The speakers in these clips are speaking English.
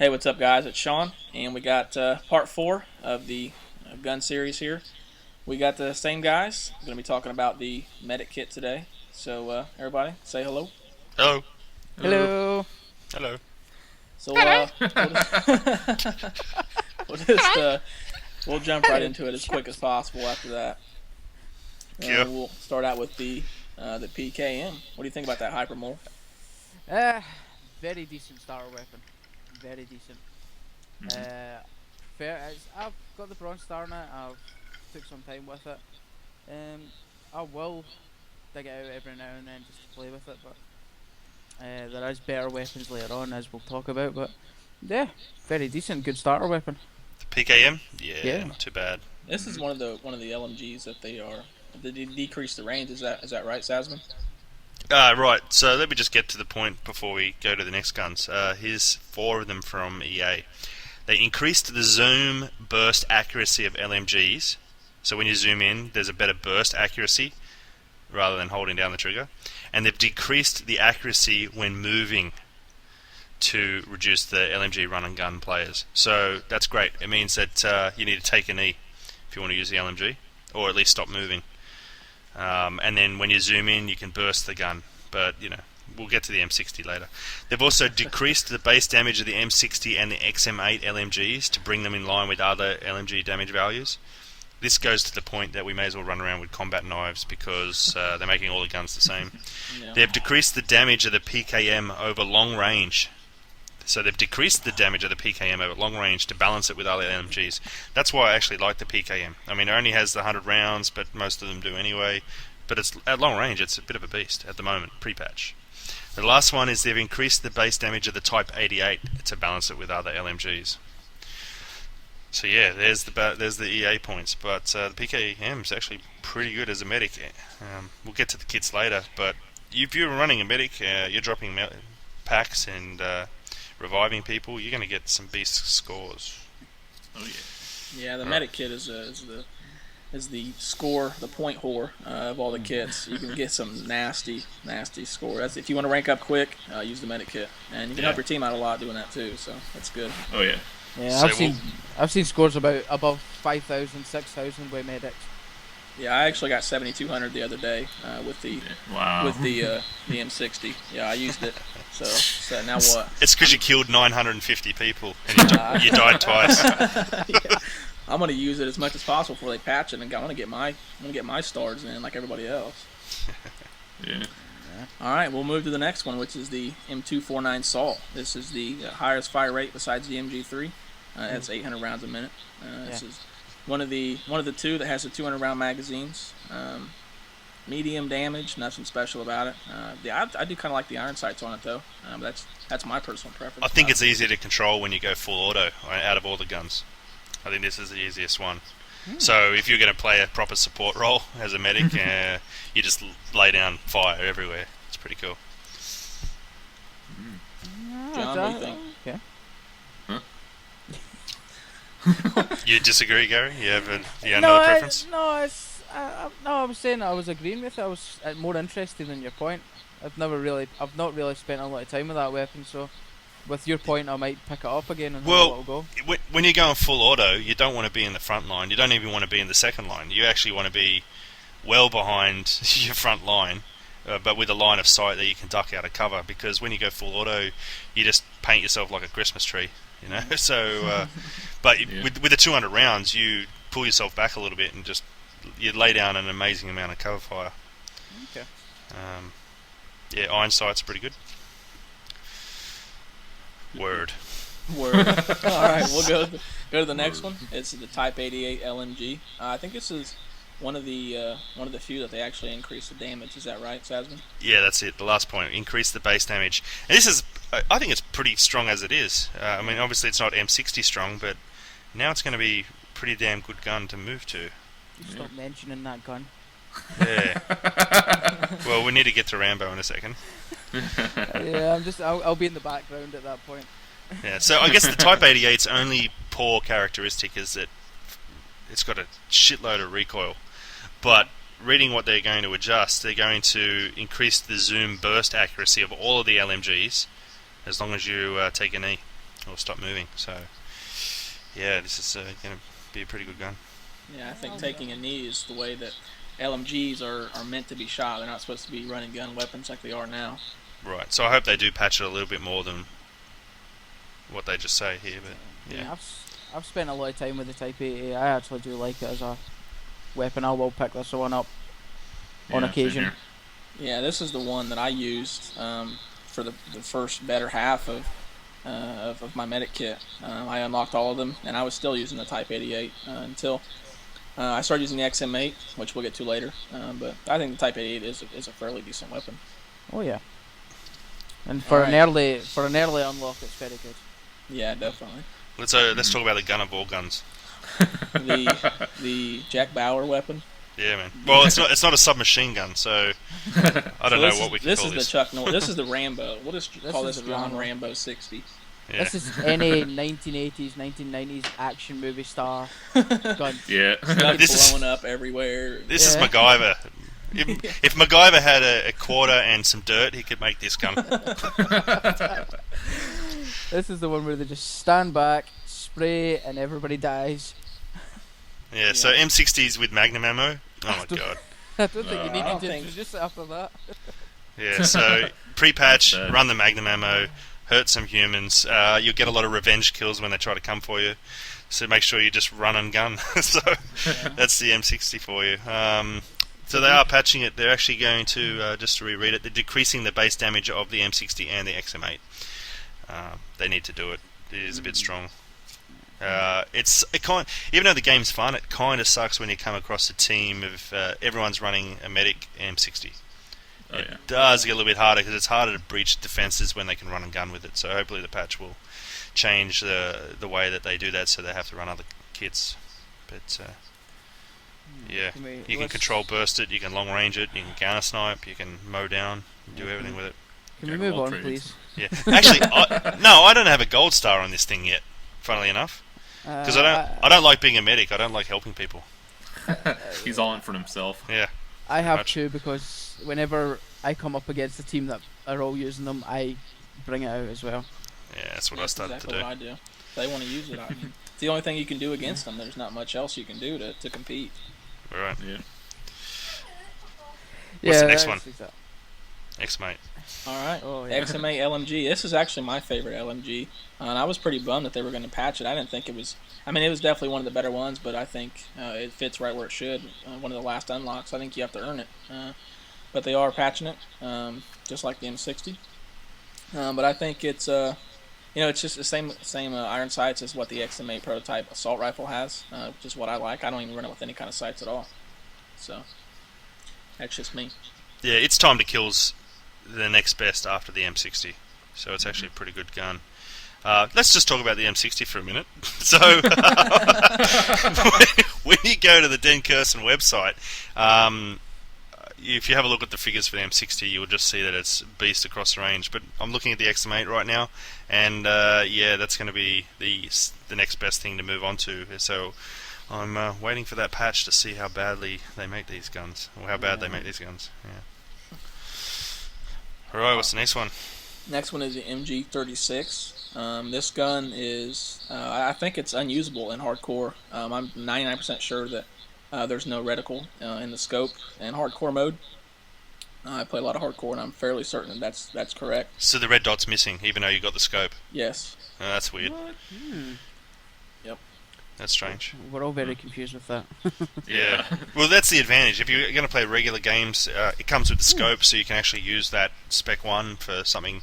Hey, what's up, guys? It's Sean, and we got part four of the gun series here. We got the same guys. We're going to be talking about the medic kit today. So, everybody, say hello. Hello. Hello. Hello. Hello. So, we'll just we'll jump right into it as quick as possible. After that, Yeah. we'll start out with the PKM. What do you think about that Hypermole? Uh, Very decent starter weapon. Very decent. Mhm. I've got the bronze star now. I've took some time with it. I will dig it out every now and then just to play with it, but there is better weapons later on as we'll talk about. But yeah, very decent, good starter weapon. The PKM? Yeah, Yeah. not too bad. This is one of the LMGs that they decrease the range. Is that right, Sasman? Right, so let me just get to the point before we go to the next guns. Here's four of them from EA. They increased the zoom burst accuracy of LMGs. So when you zoom in, there's a better burst accuracy rather than holding down the trigger. And they've decreased the accuracy when moving to reduce the LMG run and gun players. So that's great. It means that you need to take a knee if you want to use the LMG, or at least stop moving. And then when you zoom in, you can burst the gun. But, we'll get to the M60 later. They've also decreased the base damage of the M60 and the XM8 LMGs to bring them in line with other LMG damage values. This goes to the point that we may as well run around with combat knives because they're making all the guns the same. Yeah. They've decreased the damage of the PKM over long range. So they've decreased the damage of the PKM over long range to balance it with other LMGs. That's why I actually like the PKM. I mean, it only has the 100 rounds, but most of them do anyway. But it's at long range, it's a bit of a beast at the moment, pre-patch. The last one is they've increased the base damage of the Type 88 to balance it with other LMGs. So yeah, there's the EA points, but the PKM is actually pretty good as a medic. We'll get to the kits later, but if you're running a medic, you're dropping packs and reviving people, you're going to get some beast scores. Oh yeah. Yeah, the medic kit is the score, the point whore of all the kits. You can get some nasty score. That's if you want to rank up quick, use the medic kit, and you can help your team out a lot doing that too. So that's good. Oh yeah. Yeah, So I've seen scores about above 5,000, 6,000 with medics. Yeah, I actually got 7,200 the other day with the Wow. the M60. Yeah, I used it. So now what? It's because you killed 950 people and you died twice. Yeah. I'm gonna use it as much as possible before they patch it, and I'm gonna get my stars in like everybody else. Yeah. All right, we'll move to the next one, which is the M249 SAW. This is the highest fire rate besides the MG3. That's 800 rounds a minute. This is one of the two that has the 200 round magazines. Medium damage, nothing special about it. I do kind of like the iron sights on it though. That's my personal preference. I think it's easier to control when you go full auto out of all the guns. I think this is the easiest one. So if you're going to play a proper support role as a medic, you just lay down fire everywhere. It's pretty cool. John, what do you think? Yeah. You disagree, Gary? You have another preference? I was saying I was agreeing with it. I was more interested in your point. I've not really spent a lot of time with that weapon, so with your point, I might pick it up again and have a little go. When you're going full auto, you don't want to be in the front line. You don't even want to be in the second line. You actually want to be well behind your front line, but with a line of sight that you can duck out of cover. Because when you go full auto, you just paint yourself like a Christmas tree, So, but with the 200 rounds, you pull yourself back a little bit and just you lay down an amazing amount of cover fire. Okay. Yeah, iron sight's pretty good. Word. All right, we'll go to the next one. It's the Type 88 LMG. I think this is one of the few that they actually increase the damage. Is that right, Sasman? Yeah, that's it. The last point: increase the base damage. And this is, I think, it's pretty strong as it is. I mean, obviously, it's not M60 strong, but now it's going to be a pretty damn good gun to move to. Stop mentioning that gun. Yeah. Well, we need to get to Rambo in a second. Yeah, I'll be in the background at that point. Yeah. So I guess the Type 88's only poor characteristic is that it's got a shitload of recoil. But reading what they're going to adjust, they're going to increase the zoom burst accuracy of all of the LMGs as long as you take a knee. or stop moving. So, yeah, this is going to be a pretty good gun. Yeah, I think taking a knee is the way that LMGs are meant to be shot. They're not supposed to be running gun weapons like they are now. Right. So I hope they do patch it a little bit more than what they just say here. But yeah. I've spent a lot of time with the Type 80. I actually do like it as a weapon. I will pick this one up on occasion. Yeah, this is the one that I used for the first better half of my medic kit. I unlocked all of them, and I was still using the Type 88 until I started using the XM8, which we'll get to later. But I think the Type 88 is a fairly decent weapon. Oh yeah. And for an early unlock, it's very good. Yeah, definitely. Let's talk about the gun of all guns. the Jack Bauer weapon. Yeah, man. Well, it's not a submachine gun, so I don't know what we can call this. This is the Chuck Norris. This is the Rambo. We'll just call this John Rambo 60. Yeah. This is any 1980s, 1990s action movie star gun. Yeah. Stuff blowing up everywhere. This is MacGyver. If MacGyver had a quarter and some dirt, he could make this gun. This is the one where they just stand back, spray, and everybody dies. Yeah, so M60s with Magnum ammo. Oh my god. I don't think you need to introduce it after that. Yeah, so pre-patch, run the Magnum ammo, hurt some humans. You'll get a lot of revenge kills when they try to come for you. So make sure you just run and gun. So that's the M60 for you. So they are patching it. They're actually going to, just to reread it, they're decreasing the base damage of the M60 and the XM8. They need to do it. It is a bit strong. Even though the game's fun, it kind of sucks when you come across a team of everyone's running a medic M60. It does get a little bit harder because it's harder to breach defenses when they can run and gun with it. So hopefully the patch will change the way that they do that, so they have to run other kits. But yeah, you can control burst it, you can long range it, you can counter snipe, you can mow down, do everything with it. Can we move on, please? Yeah, actually, I don't have a gold star on this thing yet. Funnily enough. Because I don't like being a medic. I don't like helping people. He's all in for himself. Yeah. I have two because whenever I come up against a team that are all using them, I bring it out as well. Yeah, that's what I started exactly to do. What I do. If they want to use it, it's the only thing you can do against them. There's not much else you can do to compete. Right. Yeah. What's the next one? XM8. Alright, oh, yeah. XM8 LMG. This is actually my favorite LMG, and I was pretty bummed that they were going to patch it. I didn't think it was... I mean, it was definitely one of the better ones, but I think it fits right where it should. One of the last unlocks. I think you have to earn it. But they are patching it, just like the M60. But I think it's... it's just the same iron sights as what the XM8 prototype assault rifle has, which is what I like. I don't even run it with any kind of sights at all. So, that's just me. Yeah, its time to kill's the next best after the M60, so it's actually a pretty good gun. Let's just talk about the M60 for a minute. So, when you go to the Den Kersen website, if you have a look at the figures for the M60, you'll just see that it's beast across the range. But I'm looking at the XM8 right now, and that's going to be the next best thing to move on to. So I'm waiting for that patch to see how badly they make these guns, or how bad they make these guns. Yeah. Alright, what's the next one? Next one is the MG36. This gun is, I think it's unusable in hardcore. I'm 99% sure that there's no reticle in the scope in hardcore mode. I play a lot of hardcore, and I'm fairly certain that that's correct. So the red dot's missing, even though you got the scope? Yes. That's weird. Yep. That's strange. We're all very confused with that. Yeah. Well, that's the advantage. If you're going to play regular games, it comes with the scope, so you can actually use that Spec 1 for something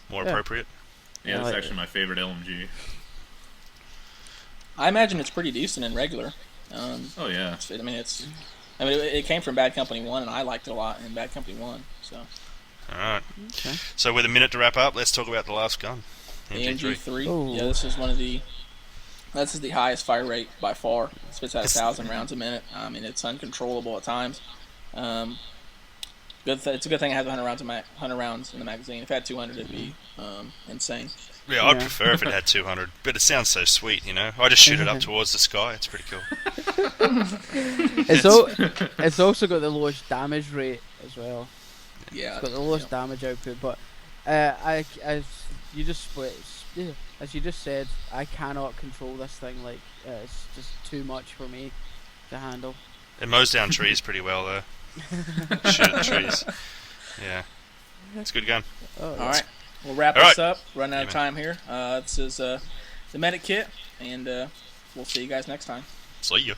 more appropriate. Yeah, that's actually my favorite LMG. I imagine it's pretty decent in regular. Oh yeah. It came from Bad Company 1, and I liked it a lot in Bad Company 1. So. Alright. Okay. So with a minute to wrap up, let's talk about the last gun. The MG3. Yeah, this is the highest fire rate by far. It spits out 1,000 rounds a minute. I mean, it's uncontrollable at times. It's a good thing it has 100 rounds in the magazine. If it had 200, it'd be insane. Yeah, I'd prefer if it had 200, but it sounds so sweet, you know? I just shoot it up towards the sky. It's pretty cool. It's also got the lowest damage rate as well. Yeah. It's got the lowest damage output, but you just split. as you just said, I cannot control this thing. Like it's just too much for me to handle. It mows down trees pretty well though. Shoot at trees. Yeah, it's a good gun. All right, we'll wrap this up. Running out of time here. This is the medic kit, and we'll see you guys next time. See you.